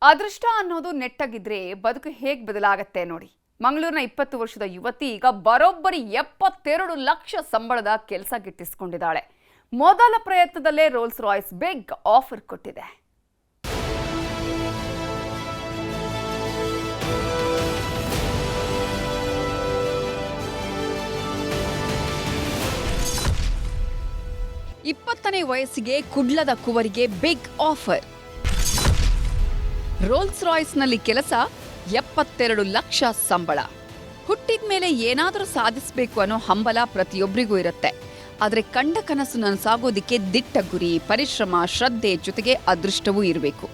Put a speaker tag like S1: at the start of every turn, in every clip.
S1: ಅದೃಷ್ಟ ಅನ್ನೋದು ನೆಟ್ಟಗಿದ್ರೆ ಬದುಕು ಹೇಗೆ ಬದಲಾಗತ್ತೆ ನೋಡಿ. ಮಂಗಳೂರಿನ 20 ವರ್ಷದ ಯುವತಿ ಈಗ ಬರೋಬ್ಬರಿ 72 ಲಕ್ಷ ಸಂಬಳದ ಕೆಲಸ ಗಿಟ್ಟಿಸಿಕೊಂಡಿದ್ದಾಳೆ. ಮೊದಲ ಪ್ರಯತ್ನದಲ್ಲೇ ರೋಲ್ಸ್ ರಾಯ್ಸ್ ಬಿಗ್ ಆಫರ್ ಕೊಟ್ಟಿದೆ. ಇಪ್ಪತ್ತನೇ ವಯಸ್ಸಿಗೆ ಕುಡ್ಲದ ಕುವರಿಗೆ ಬಿಗ್ ಆಫರ್. ರೋಲ್ಸ್ ರಾಯ್ಸ್ನಲ್ಲಿ ಕೆಲಸ, 72 ಲಕ್ಷ ಸಂಬಳ. ಹುಟ್ಟಿದ ಮೇಲೆ ಏನಾದರೂ ಸಾಧಿಸಬೇಕು ಅನ್ನೋ ಹಂಬಲ ಪ್ರತಿಯೊಬ್ಬರಿಗೂ ಇರುತ್ತೆ. ಆದರೆ ಕಂಡ ಕನಸು ನನಸಾಗೋದಿಕ್ಕೆ ದಿಟ್ಟ ಗುರಿ, ಪರಿಶ್ರಮ, ಶ್ರದ್ಧೆ ಜೊತೆಗೆ ಅದೃಷ್ಟವೂ ಇರಬೇಕು.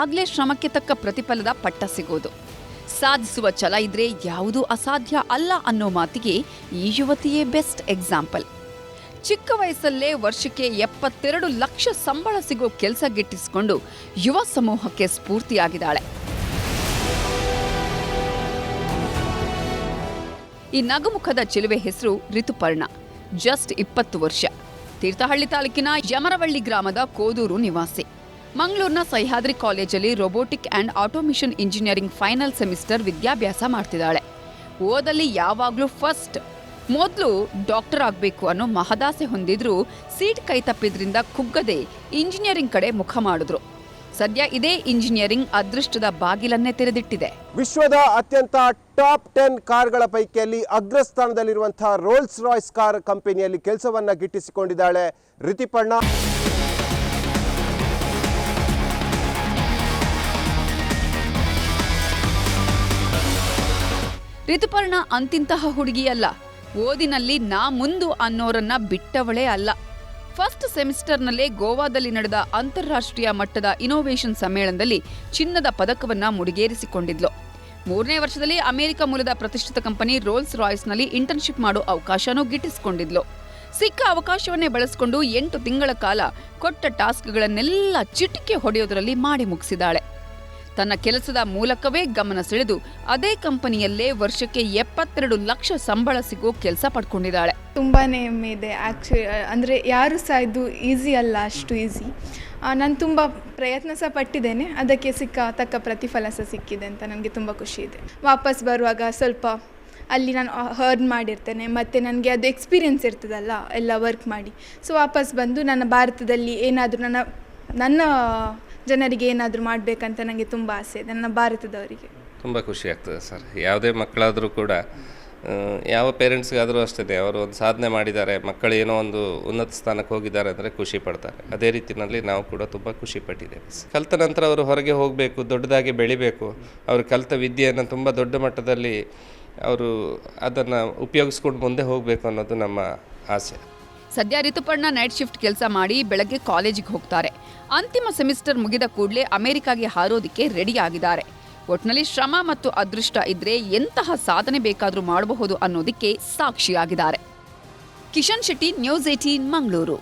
S1: ಆಗ್ಲೇ ಶ್ರಮಕ್ಕೆ ತಕ್ಕ ಪ್ರತಿಫಲದ ಪಟ್ಟ ಸಿಗೋದು. ಸಾಧಿಸುವ ಛಲ ಇದ್ರೆ ಯಾವುದೂ ಅಸಾಧ್ಯ ಅಲ್ಲ ಅನ್ನೋ ಮಾತಿಗೆ ಈ ಯುವತಿಯೇ ಬೆಸ್ಟ್ ಎಕ್ಸಾಂಪಲ್. ಚಿಕ್ಕ ವಯಸ್ಸಲ್ಲೇ ವರ್ಷಕ್ಕೆ 72 ಲಕ್ಷ ಸಂಬಳ ಸಿಗೋ ಕೆಲಸ ಗಿಟ್ಟಿಸಿಕೊಂಡು ಯುವ ಸಮೂಹಕ್ಕೆ ಸ್ಫೂರ್ತಿಯಾಗಿದ್ದಾಳೆ. ಈ ನಗುಮುಖದ ಚಿಲುವೆ ಹೆಸರು ರಿತುಪರ್ಣ. ಜಸ್ಟ್ 20 ವರ್ಷ. ತೀರ್ಥಹಳ್ಳಿ ತಾಲೂಕಿನ ಯಮರವಳ್ಳಿ ಗ್ರಾಮದ ಕೋದೂರು ನಿವಾಸಿ. ಮಂಗಳೂರಿನ ಸಹ್ಯಾದ್ರಿ ಕಾಲೇಜಲ್ಲಿ robotic and automation engineering final semester ವಿದ್ಯಾಭ್ಯಾಸ ಮಾಡ್ತಿದ್ದಾಳೆ. ಓದಲ್ಲಿ ಯಾವಾಗ್ಲೂ ಫಸ್ಟ್. ಮೊದಲು ಡಾಕ್ಟರ್ ಆಗಬೇಕು ಅನ್ನೋ ಮಹದಾಸೆ ಹೊಂದಿದ್ರು ಸೀಟ್ ಕೈ ತಪ್ಪಿದ್ರಿಂದ ಕುಗ್ಗದೆ ಇಂಜಿನಿಯರಿಂಗ್ ಕಡೆ ಮುಖ ಮಾಡಿದ್ರು. ಸದ್ಯ ಇದೇ ಇಂಜಿನಿಯರಿಂಗ್ ಅದೃಷ್ಟದ ಬಾಗಿಲನ್ನೇ ತೆರೆದಿಟ್ಟಿದೆ.
S2: ವಿಶ್ವದ ಅತ್ಯಂತ ಟಾಪ್ 10 ಕಾರ್ಗಳ ಪೈಕಿಯಲ್ಲಿ ಅಗ್ರಸ್ಥಾನದಲ್ಲಿರುವಂತಹ ರೋಲ್ಸ್ ರಾಯ್ಸ್ ಕಾರ್ ಕಂಪನಿಯಲ್ಲಿ ಕೆಲಸವನ್ನ ಗಿಟ್ಟಿಸಿಕೊಂಡಿದ್ದಾಳೆ ರಿತುಪರ್ಣ.
S1: ರಿತುಪರ್ಣ ಅಂತಿಂತಹ ಹುಡುಗಿಯಲ್ಲ. ಓದಿನಲ್ಲಿ ನಾ ಮುಂದು ಅನ್ನೋರನ್ನ ಬಿಟ್ಟವಳೇ ಅಲ್ಲ. ಫಸ್ಟ್ ಸೆಮಿಸ್ಟರ್ನಲ್ಲೇ ಗೋವಾದಲ್ಲಿ ನಡೆದ ಅಂತಾರಾಷ್ಟ್ರೀಯ ಮಟ್ಟದ ಇನೋವೇಷನ್ ಸಮ್ಮೇಳನದಲ್ಲಿ ಚಿನ್ನದ ಪದಕವನ್ನ ಮುಡಿಗೇರಿಸಿಕೊಂಡಿದ್ಲು. 3ನೇ ವರ್ಷದಲ್ಲಿ ಅಮೆರಿಕ ಮೂಲದ ಪ್ರತಿಷ್ಠಿತ ಕಂಪನಿ ರೋಲ್ಸ್ ರಾಯ್ಸ್ನಲ್ಲಿ ಇಂಟರ್ನ್ಶಿಪ್ ಮಾಡೋ ಅವಕಾಶನೂ ಗಿಟ್ಟಿಸಿಕೊಂಡಿದ್ಲು. ಸಿಕ್ಕ ಅವಕಾಶವನ್ನೇ ಬಳಸಿಕೊಂಡು 8 ತಿಂಗಳ ಕಾಲ ಕೊಟ್ಟ ಟಾಸ್ಕ್ಗಳನ್ನೆಲ್ಲ ಚಿಟಿಕೆ ಹೊಡೆಯೋದರಲ್ಲಿ ಮಾಡಿ ಮುಗಿಸಿದಾಳೆ. ತನ್ನ ಕೆಲಸದ ಮೂಲಕವೇ ಗಮನ ಸೆಳೆದು ಅದೇ ಕಂಪನಿಯಲ್ಲೇ ವರ್ಷಕ್ಕೆ 72 ಲಕ್ಷ ಸಂಬಳ ಸಿಗೋ ಕೆಲಸ ಪಡ್ಕೊಂಡಿದ್ದಾಳೆ.
S3: ತುಂಬಾನೇ ಇದೆ ಅಂದರೆ ಯಾರು ಸಹ ಇದು ಈಸಿ ಅಲ್ಲ, ಅಷ್ಟು ಈಸಿ. ನಾನು ತುಂಬ ಪ್ರಯತ್ನ ಸಹ ಪಟ್ಟಿದ್ದೇನೆ, ಅದಕ್ಕೆ ತಕ್ಕ ಪ್ರತಿಫಲ ಸಹ ಸಿಕ್ಕಿದೆ ಅಂತ ನನಗೆ ತುಂಬ ಖುಷಿ ಇದೆ. ವಾಪಸ್ ಬರುವಾಗ ಸ್ವಲ್ಪ ಅಲ್ಲಿ ನಾನು ಹರ್ನ್ ಮಾಡಿರ್ತೇನೆ, ಮತ್ತು ನನಗೆ ಅದು ಎಕ್ಸ್ಪೀರಿಯೆನ್ಸ್ ಇರ್ತದಲ್ಲ ಎಲ್ಲ ವರ್ಕ್ ಮಾಡಿ. ಸೊ ವಾಪಸ್ ಬಂದು ನನ್ನ ಭಾರತದಲ್ಲಿ ಏನಾದರೂ ನನ್ನ ಜನರಿಗೆ ಏನಾದರೂ ಮಾಡಬೇಕಂತ ನನಗೆ ತುಂಬ ಆಸೆ ಇದೆ, ನನ್ನ ಭಾರತದವರಿಗೆ.
S4: ತುಂಬ ಖುಷಿ ಆಗ್ತದೆ ಸರ್. ಯಾವುದೇ ಮಕ್ಕಳಾದರೂ ಕೂಡ, ಯಾವ ಪೇರೆಂಟ್ಸ್ಗಾದರೂ ಅಷ್ಟೇ, ಅವರು ಒಂದು ಸಾಧನೆ ಮಾಡಿದ್ದಾರೆ, ಮಕ್ಕಳು ಏನೋ ಒಂದು ಉನ್ನತ ಸ್ಥಾನಕ್ಕೆ ಹೋಗಿದ್ದಾರೆ ಅಂದರೆ ಖುಷಿ ಪಡ್ತಾರೆ. ಅದೇ ರೀತಿಯಲ್ಲಿ ನಾವು ಕೂಡ ತುಂಬ ಖುಷಿ ಪಟ್ಟಿದ್ದೇವೆ. ಕಲಿತ ನಂತರ ಅವರು ಹೊರಗೆ ಹೋಗಬೇಕು, ದೊಡ್ಡದಾಗಿ ಬೆಳಿಬೇಕು, ಅವರು ಕಲಿತ ವಿದ್ಯೆಯನ್ನು ತುಂಬ ದೊಡ್ಡ ಮಟ್ಟದಲ್ಲಿ ಅವರು ಅದನ್ನು ಉಪಯೋಗಿಸ್ಕೊಂಡು ಮುಂದೆ ಹೋಗಬೇಕು ಅನ್ನೋದು ನಮ್ಮ ಆಸೆ.
S1: ಸದ್ಯ ರಿತುಪರ್ಣ ನೈಟ್ ಶಿಫ್ಟ್ ಕೆಲಸ ಮಾಡಿ ಬೆಳಗ್ಗೆ ಕಾಲೇಜಿಗೆ ಹೋಗ್ತಾರೆ. ಅಂತಿಮ ಸೆಮಿಸ್ಟರ್ ಮುಗಿದ ಕೂಡಲೇ ಅಮೆರಿಕಾಗೆ ಹಾರೋದಿಕ್ಕೆ ರೆಡಿ ಆಗಿದ್ದಾರೆ. ಒಟ್ನಲ್ಲಿ ಶ್ರಮ ಮತ್ತು ಅದೃಷ್ಟ ಇದ್ರೆ ಎಂತಹ ಸಾಧನೆ ಬೇಕಾದರೂ ಮಾಡಬಹುದು ಅನ್ನೋದಕ್ಕೆ ಸಾಕ್ಷಿಯಾಗಿದ್ದಾರೆ. ಕಿಶನ್ ಶೆಟ್ಟಿ, ನ್ಯೂಸ್ 18 ಮಂಗಳೂರು.